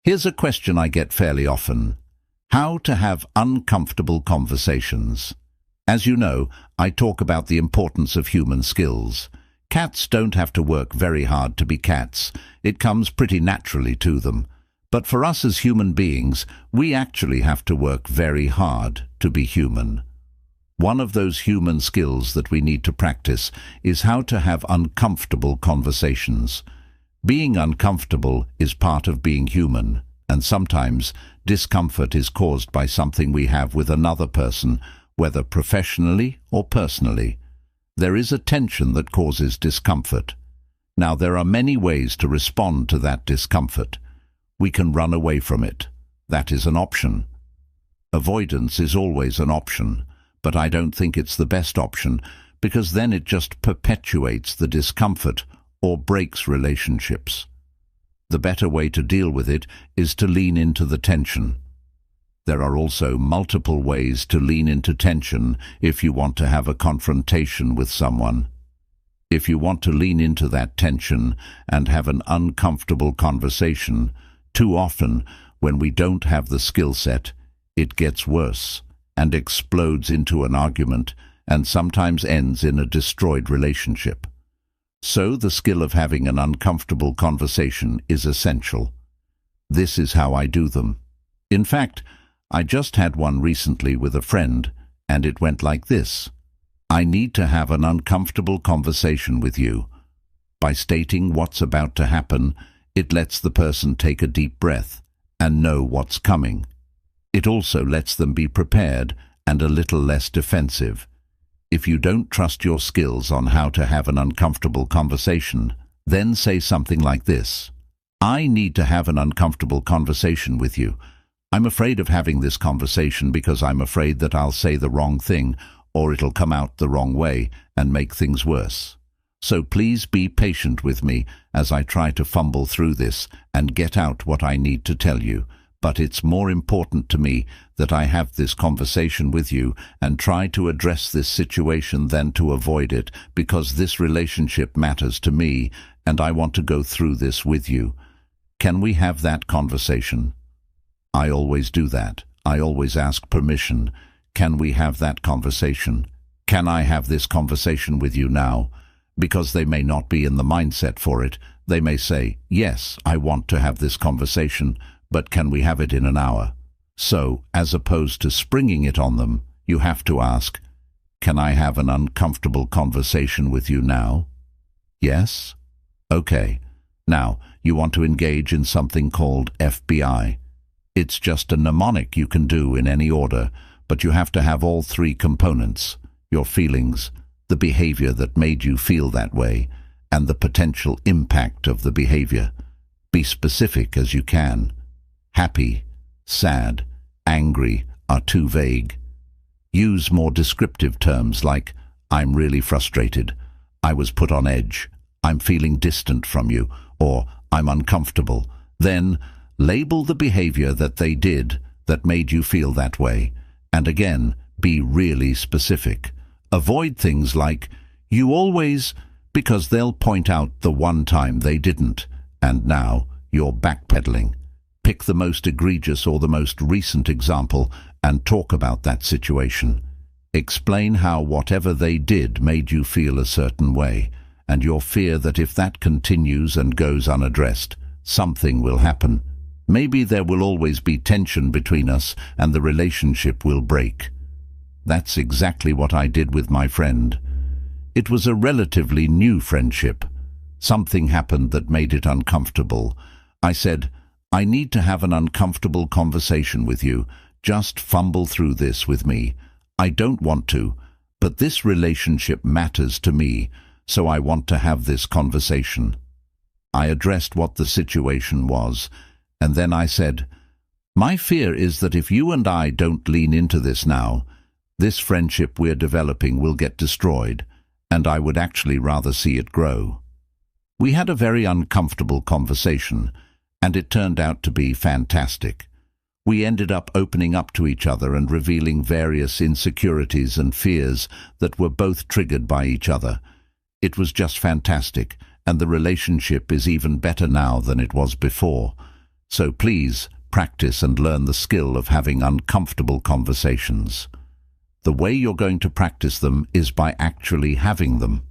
Here's a question I get fairly often. How to have uncomfortable conversations. As you know, I talk about the importance of human skills. Cats don't have to work very hard to be cats. It comes pretty naturally to them. But for us as human beings, we actually have to work very hard to be human. One of those human skills that we need to practice is how to have uncomfortable conversations. Being uncomfortable is part of being human, and sometimes discomfort is caused by something we have with another person, whether professionally or personally. There is a tension that causes discomfort. Now, there are many ways to respond to that discomfort. We can run away from it. That is an option. Avoidance is always an option, but I don't think it's the best option, because then it just perpetuates the discomfort or breaks relationships. The better way to deal with it is to lean into the tension. There are also multiple ways to lean into tension if you want to have a confrontation with someone. If you want to lean into that tension and have an uncomfortable conversation, too often, when we don't have the skill set, it gets worse and explodes into an argument and sometimes ends in a destroyed relationship. So the skill of having an uncomfortable conversation is essential. This is how I do them. In fact, I just had one recently with a friend, and it went like this. I need to have an uncomfortable conversation with you. By stating what's about to happen, it lets the person take a deep breath and know what's coming. It also lets them be prepared and a little less defensive. If you don't trust your skills on how to have an uncomfortable conversation, then say something like this. I need to have an uncomfortable conversation with you. I'm afraid of having this conversation because I'm afraid that I'll say the wrong thing or it'll come out the wrong way and make things worse. So please be patient with me as I try to fumble through this and get out what I need to tell you. But it's more important to me that I have this conversation with you and try to address this situation than to avoid it, because this relationship matters to me and I want to go through this with you. Can we have that conversation? I always do that. I always ask permission. Can we have that conversation? Can I have this conversation with you now? Because they may not be in the mindset for it. They may say, yes, I want to have this conversation, but can we have it in an hour? So, as opposed to springing it on them, you have to ask, can I have an uncomfortable conversation with you now? Yes? Okay. Now, you want to engage in something called FBI. It's just a mnemonic you can do in any order, but you have to have all three components: your feelings, the behavior that made you feel that way, and the potential impact of the behavior. Be specific as you can. Happy, sad, angry are too vague. Use more descriptive terms like, I'm really frustrated, I was put on edge, I'm feeling distant from you, or I'm uncomfortable. Then, label the behavior that they did that made you feel that way. And again, be really specific. Avoid things like, you always, because they'll point out the one time they didn't, and now you're backpedaling. Pick the most egregious or the most recent example and talk about that situation. Explain how whatever they did made you feel a certain way, and your fear that if that continues and goes unaddressed, something will happen. Maybe there will always be tension between us and the relationship will break. That's exactly what I did with my friend. It was a relatively new friendship. Something happened that made it uncomfortable. I said, I need to have an uncomfortable conversation with you. Just fumble through this with me. I don't want to, but this relationship matters to me, so I want to have this conversation. I addressed what the situation was, and then I said, my fear is that if you and I don't lean into this now, this friendship we're developing will get destroyed, and I would actually rather see it grow. We had a very uncomfortable conversation, and it turned out to be fantastic. We ended up opening up to each other and revealing various insecurities and fears that were both triggered by each other. It was just fantastic, and the relationship is even better now than it was before. So please, practice and learn the skill of having uncomfortable conversations. The way you're going to practice them is by actually having them.